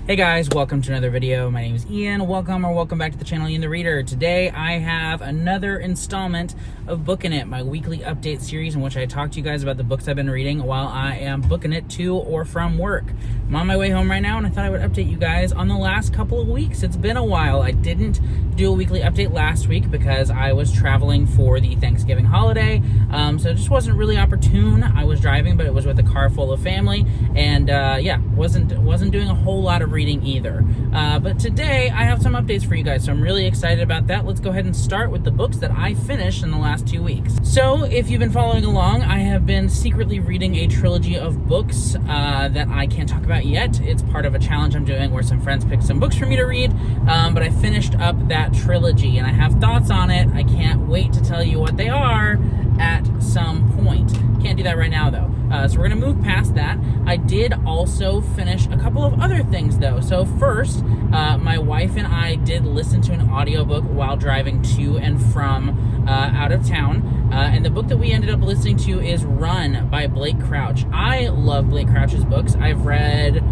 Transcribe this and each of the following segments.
Hey guys, welcome to another video. My name is Ian. Welcome back to the channel, Ian the Reader. Today I have another installment of Bookin' It, my weekly update series in which I talk to you guys about the books I've been reading while I am booking it to or from work. I'm on my way home right now and I thought I would update you guys on the last couple of weeks. It's been a while. I didn't do a weekly update last week because I was traveling for the Thanksgiving holiday, so it just wasn't really opportune. I was driving, but it was with a car full of family, and yeah, wasn't doing a whole lot of reading either. But today I have some updates for you guys, so I'm really excited about that. Let's go ahead and start with the books that I finished in the last 2 weeks. So if you've been following along, I have been secretly reading a trilogy of books that I can't talk about yet. It's part of a challenge I'm doing where some friends picked some books for me to read, but I finished up that trilogy and I have thoughts on it. I can't wait to tell you what they are at some point. Can't do that right now though. So we're going to move past that. I did also finish a couple of other things though. So first, my wife and I did listen to an audiobook while driving to and from out of town. And the book that we ended up listening to is Run by Blake Crouch. I love Blake Crouch's books. I've read,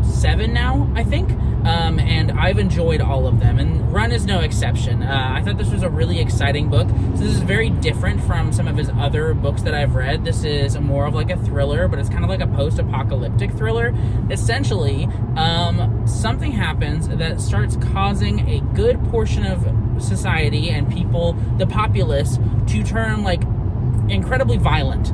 7 now, I think. And I've enjoyed all of them, and Run is no exception. I thought this was a really exciting book. So this is very different from some of his other books that I've read. This is more of like a thriller, but it's kind of like a post-apocalyptic thriller. Essentially, something happens that starts causing a good portion of society and people, the populace, to turn like incredibly violent.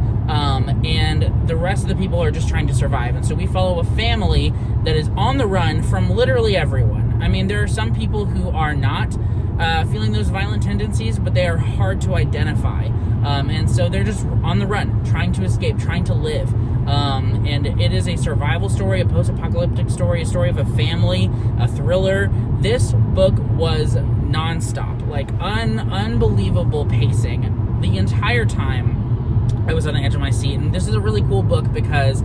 And the rest of the people are just trying to survive. And so we follow a family that is on the run from literally everyone. I mean, there are some people who are not feeling those violent tendencies, but they are hard to identify. And so they're just on the run, trying to escape, trying to live. And it is a survival story, a post-apocalyptic story, a story of a family, a thriller. This book was nonstop, like unbelievable pacing the entire time. I was on the edge of my seat, and this is a really cool book because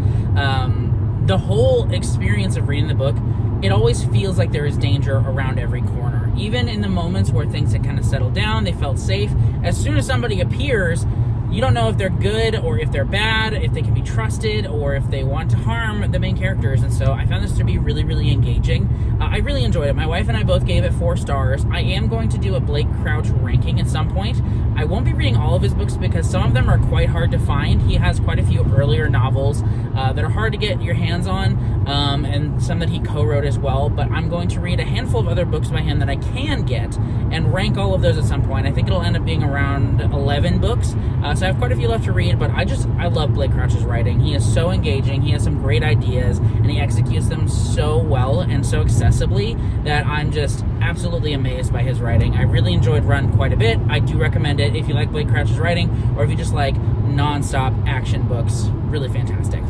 the whole experience of reading the book, it always feels like there is danger around every corner. Even in the moments where things had kind of settled down, they felt safe. As soon as somebody appears, you don't know if they're good or if they're bad, if they can be trusted or if they want to harm the main characters. And so I found this to be really, really engaging. I really enjoyed it. My wife and I both gave it 4 stars. I am going to do a Blake Crouch ranking at some point. I won't be reading all of his books because some of them are quite hard to find. He has quite a few earlier novels that are hard to get your hands on, and some that he co-wrote as well. But I'm going to read a handful of other books by him that I can get and rank all of those at some point. I think it'll end up being around 11 books. So I have quite a few left to read, but I love Blake Crouch's writing. He is so engaging, he has some great ideas, and he executes them so well and so accessibly that I'm just absolutely amazed by his writing. I really enjoyed Run quite a bit. I do recommend it if you like Blake Crouch's writing, or if you just like non-stop action books. Really fantastic.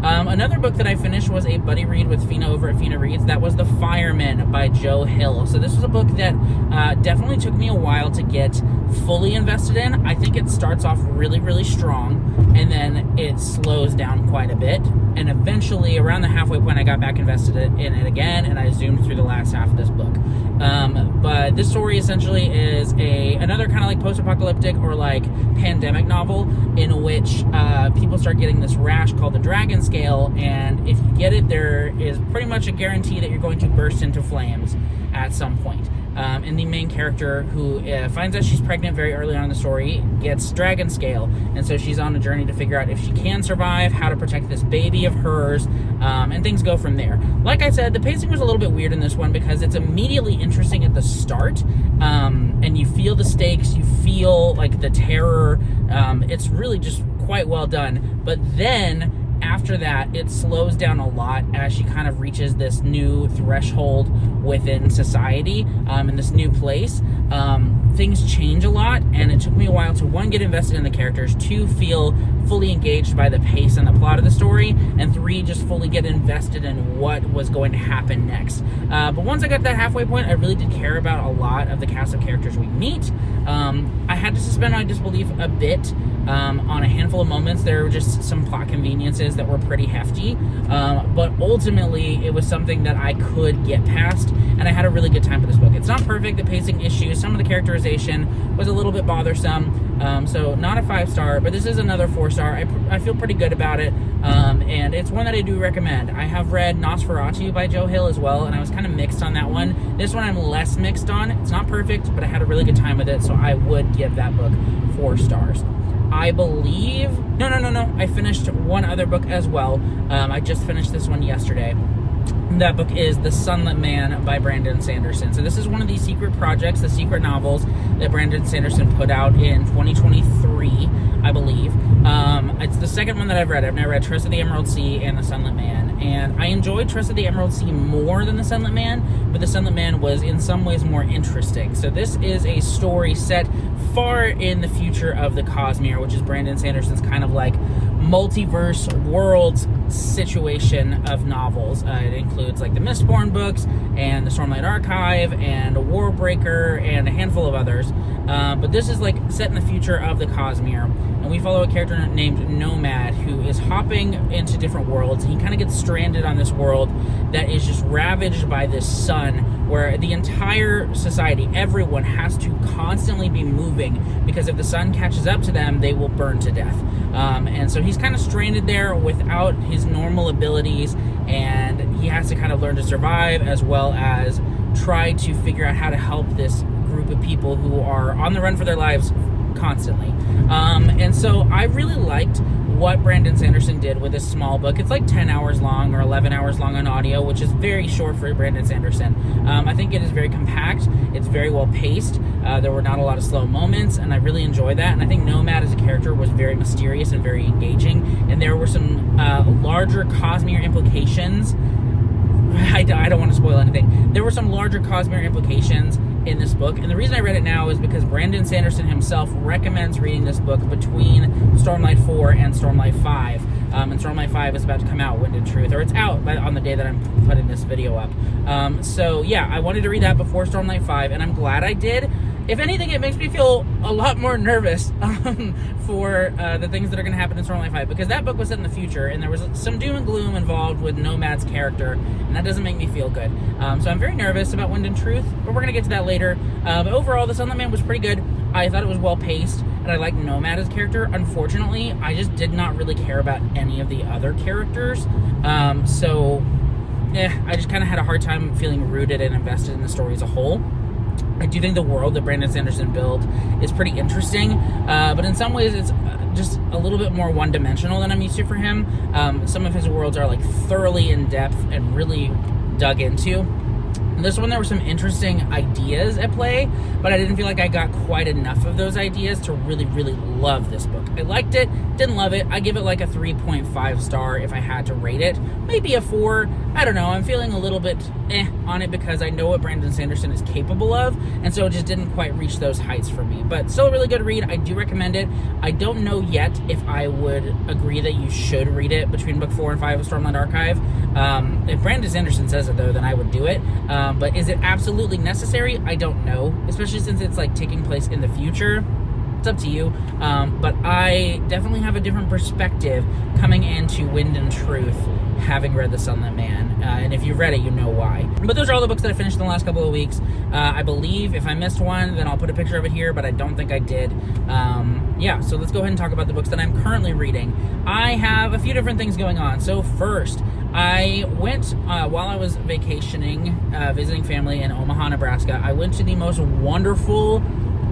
Another book that I finished was a buddy read with Fina over at Fina Reads. That was The Fireman by Joe Hill. So this was a book that definitely took me a while to get fully invested in. I think it starts off really, really strong, and then it slows down quite a bit. And eventually, around the halfway point, I got back invested in it again, and I zoomed through the last half of this book. But this story essentially is another kind of like post-apocalyptic or like pandemic novel in which people start getting this rash called the Dragon Scale, and if you get it, there is pretty much a guarantee that you're going to burst into flames at some point. And the main character, who finds out she's pregnant very early on in the story, gets Dragon Scale, and so she's on a journey to figure out if she can survive, how to protect this baby of hers, and things go from there. Like I said, the pacing was a little bit weird in this one because it's immediately interesting at the start, and you feel the stakes, you feel like the terror. It's really just quite well done, but then after that, it slows down a lot as she kind of reaches this new threshold within society, in this new place. Things change a lot, and it took me a while to, 1, get invested in the characters, 2, feel fully engaged by the pace and the plot of the story, and 3, just fully get invested in what was going to happen next. But once I got to that halfway point, I really did care about a lot of the cast of characters we meet. I had to suspend my disbelief a bit on a handful of moments. There were just some plot conveniences that were pretty hefty, but ultimately it was something that I could get past, and I had a really good time with this book. It's not perfect, the pacing issues, some of the characterization was a little bit bothersome, so not a 5-star, but this is another 4-star star. I feel pretty good about it, and it's one that I do recommend. I have read Nosferatu by Joe Hill as well, and I was kind of mixed on that one. This one I'm less mixed on. It's not perfect, but I had a really good time with it, so I would give that book 4 stars. I believe... No. I finished one other book as well. I just finished this one yesterday. That book is The Sunlit Man by Brandon Sanderson. So this is one of these secret projects, the secret novels that Brandon Sanderson put out in 2023, I believe. It's the second one that I've read. I've now read Trust of the Emerald Sea and The Sunlit Man. And I enjoyed Trust of the Emerald Sea more than The Sunlit Man, but The Sunlit Man was in some ways more interesting. So this is a story set far in the future of the Cosmere, which is Brandon Sanderson's kind of like multiverse worlds situation of novels. It includes like the Mistborn books and the Stormlight Archive and Warbreaker and a handful of others. But this is like set in the future of the Cosmere, and we follow a character named Nomad who is hopping into different worlds. He kind of gets stranded on this world that is just ravaged by this sun, where the entire society, everyone has to constantly be moving, because if the sun catches up to them, they will burn to death. And so he's kind of stranded there without his normal abilities, and he has to kind of learn to survive, as well as try to figure out how to help this group of people who are on the run for their lives constantly. And so I really liked what Brandon Sanderson did with this small book. It's like 10 hours long or 11 hours long on audio, which is very short for Brandon Sanderson. I think it is very compact. It's very well paced. There were not a lot of slow moments, and I really enjoyed that. And I think Nomad as a character was very mysterious and very engaging. And there were some larger Cosmere implications. I don't want to spoil anything. There were some larger Cosmere implications in this book, and the reason I read it now is because Brandon Sanderson himself recommends reading this book between Stormlight 4 and Stormlight 5. And Stormlight 5 is about to come out, Wind and Truth, or it's out on the day that I'm putting this video up. So yeah, I wanted to read that before Stormlight 5, and I'm glad I did. If anything, it makes me feel a lot more nervous for the things that are going to happen in Stormlight 5, because that book was set in the future, and there was some doom and gloom involved with Nomad's character, and that doesn't make me feel good. So I'm very nervous about Wind and Truth, but we're going to get to that later. But overall, The Sunlit Man was pretty good. I thought it was well paced, and I liked Nomad as character. Unfortunately, I just did not really care about any of the other characters. I just kind of had a hard time feeling rooted and invested in the story as a whole. I do think the world that Brandon Sanderson built is pretty interesting, but in some ways it's just a little bit more one-dimensional than I'm used to for him. Some of his worlds are like thoroughly in-depth and really dug into. This one, there were some interesting ideas at play, but I didn't feel like I got quite enough of those ideas to really, really love this book. I liked it, didn't love it. I give it like a 3.5 star if I had to rate it. Maybe a 4. I don't know. I'm feeling a little bit on it because I know what Brandon Sanderson is capable of, and so it just didn't quite reach those heights for me. But still a really good read. I do recommend it. I don't know yet if I would agree that you should read it between book 4 and 5 of Stormlight Archive. If Brandon Sanderson says it, though, then I would do it. But is it absolutely necessary? I don't know, especially since it's like taking place in the future. It's up to you. But I definitely have a different perspective coming into Wind and Truth, having read The Sunlit Man. And if you've read it, you know why. But those are all the books that I finished in the last couple of weeks. I believe if I missed one, then I'll put a picture of it here, but I don't think I did. Yeah, so let's go ahead and talk about the books that I'm currently reading. I have a few different things going on. So first, I went, while I was vacationing, visiting family in Omaha, Nebraska, I went to the most wonderful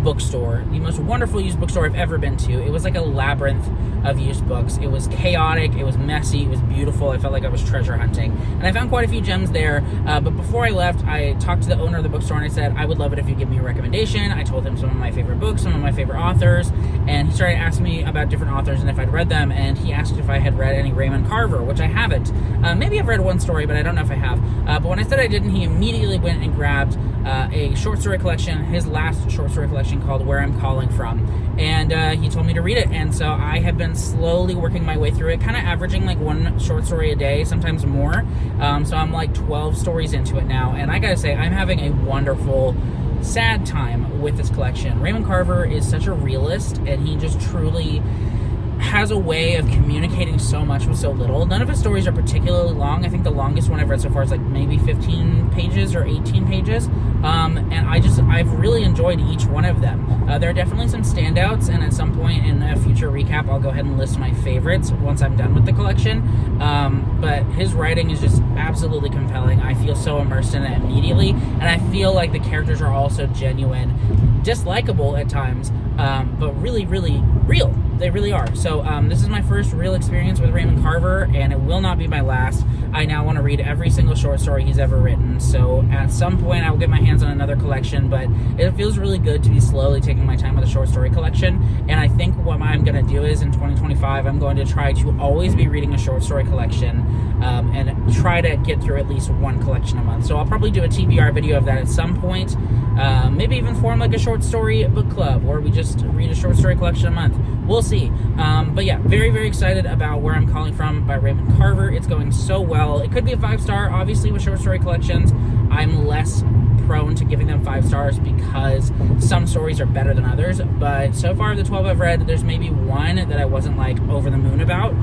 bookstore, the most wonderful used bookstore I've ever been to. It was like a labyrinth of used books. It was chaotic, it was messy, it was beautiful. I felt like I was treasure hunting, and I found quite a few gems there. But before I left, I talked to the owner of the bookstore and I said, I would love it if you give me a recommendation. I told him some of my favorite books, some of my favorite authors, and he started asking me about different authors and if I'd read them, and he asked if I had read any Raymond Carver, which I haven't. Maybe I've read one story, but I don't know if I have. But when I said I didn't, he immediately went and grabbed a short story collection, his last short story collection called Where I'm Calling From, and he told me to read it, and so I have been slowly working my way through it, kind of averaging like one short story a day, sometimes more. So I'm like 12 stories into it now, and I gotta say, I'm having a wonderful, sad time with this collection. Raymond Carver is such a realist, and he just truly has a way of communicating so much with so little. None of his stories are particularly long. I think the longest one I've read so far is like maybe 15 pages or 18 pages. And I've really enjoyed each one of them. There are definitely some standouts, and at some point in a future recap, I'll go ahead and list my favorites once I'm done with the collection. But his writing is just absolutely compelling. I feel so immersed in it immediately, and I feel like the characters are also genuine, dislikable at times, but really, really real. They really are. So this is my first real experience with Raymond Carver, and it will not be my last. I now want to read every single short story he's ever written. So at some point I will get my hands on another collection, but it feels really good to be slowly taking my time with a short story collection. And I think what I'm going to do is in 2025, I'm going to try to always be reading a short story collection, and try to get through at least one collection a month. So I'll probably do a TBR video of that at some point. Maybe even form like a short story book club where we just read a short story collection a month. We'll see. But yeah, very, very excited about Where I'm Calling From by Raymond Carver. It's going so well. It could be a 5-star. Obviously, with short story collections, I'm less prone to giving them 5 stars because some stories are better than others. But so far, the 12 I've read, there's maybe one that I wasn't like over the moon about.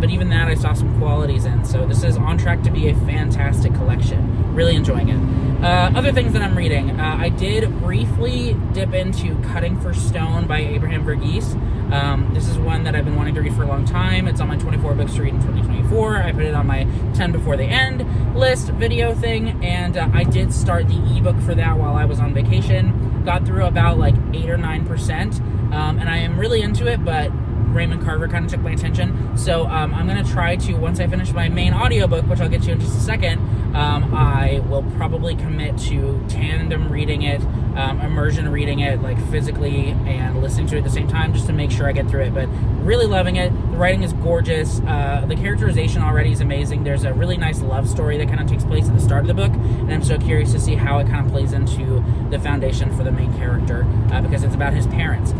But even that, I saw some qualities in. So this is on track to be a fantastic collection. Really enjoying it. Other things that I'm reading. I did briefly dip into Cutting for Stone by Abraham Verghese. This is one that I've been wanting to read for a long time. It's on my 24 books to read in 2024. I put it on my 10 before the end list video thing, and I did start the ebook for that while I was on vacation. Got through about like 8 or 9%, and I am really into it, but Raymond Carver kind of took my attention. So I'm going to try to, once I finish my main audiobook, which I'll get to in just a second, I will probably commit to tandem reading it, immersion reading it, like physically and listening to it at the same time, just to make sure I get through it. But really loving it. The writing is gorgeous. The characterization already is amazing. There's a really nice love story that kind of takes place at the start of the book, and I'm so curious to see how it kind of plays into the foundation for the main character, because it's about his parents.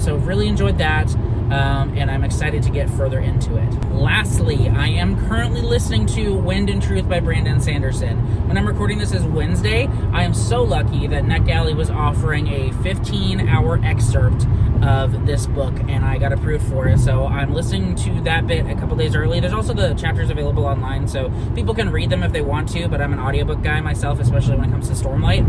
So really enjoyed that. And I'm excited to get further into it. Lastly, I am currently listening to Wind and Truth by Brandon Sanderson. When I'm recording this is Wednesday. I am so lucky that NetGalley was offering a 15-hour excerpt of this book, and I got approved for it. So I'm listening to that bit a couple days early. There's also the chapters available online, so people can read them if they want to, but I'm an audiobook guy myself, especially when it comes to Stormlight.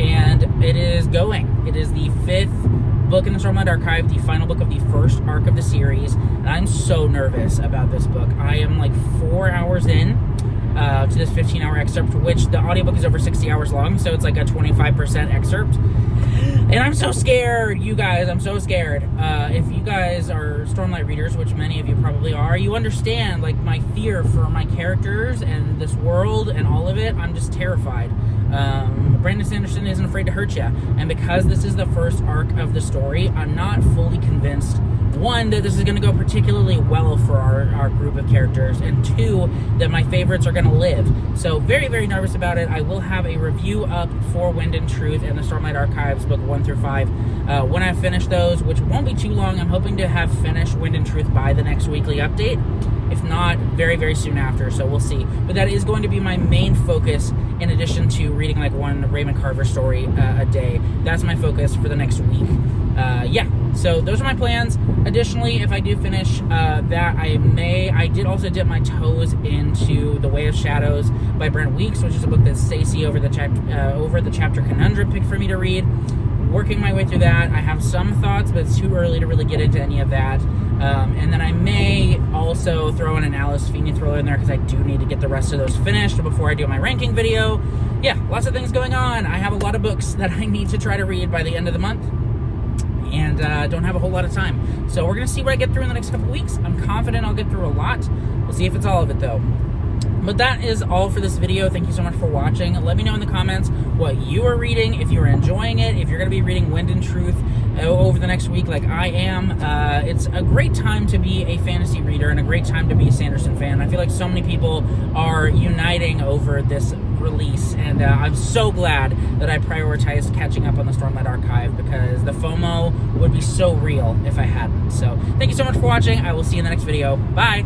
And it is going. It is the 5th book in the Stormlight Archive, the final book of the first arc of the series, and I'm so nervous about this book. I am like 4 hours in to this 15-hour excerpt, which the audiobook is over 60 hours long, so it's like a 25% excerpt. And I'm so scared, you guys. I'm so scared. If you guys are Stormlight readers, which many of you probably are, you understand like my fear for my characters and this world and all of it. I'm just terrified. Brandon Sanderson isn't afraid to hurt you, and because this is the first arc of the story, I'm not fully convinced, one, that this is going to go particularly well for our group of characters, and two, that my favorites are going to live. So very, very nervous about it. I will have a review up for Wind and Truth and the Stormlight Archives, book 1 through 5, when I finish those, which won't be too long. I'm hoping to have finished Wind and Truth by the next weekly update. If not, very, very soon after, so we'll see. But that is going to be my main focus, in addition to reading like one Raymond Carver story a day. That's my focus for the next week. Yeah, so those are my plans. Additionally, if I do finish that, I did also dip my toes into The Way of Shadows by Brent Weeks, which is a book that Stacey over the chapter Conundrum picked for me to read. Working my way through that. I have some thoughts, but it's too early to really get into any of that. And then I may also throw in an Alice Feeney thriller in there, because I do need to get the rest of those finished before I do my ranking video. Yeah, lots of things going on. I have a lot of books that I need to try to read by the end of the month, and don't have a whole lot of time. So we're going to see what I get through in the next couple weeks. I'm confident I'll get through a lot. We'll see if it's all of it, though. But that is all for this video. Thank you so much for watching. Let me know in the comments what you are reading, if you're enjoying it, if you're going to be reading Wind and Truth over the next week like I am. It's a great time to be a fantasy reader and a great time to be a Sanderson fan. I feel like so many people are uniting over this release, and I'm so glad that I prioritized catching up on the Stormlight Archive, because the FOMO would be so real if I hadn't. So thank you so much for watching. I will see you in the next video. Bye!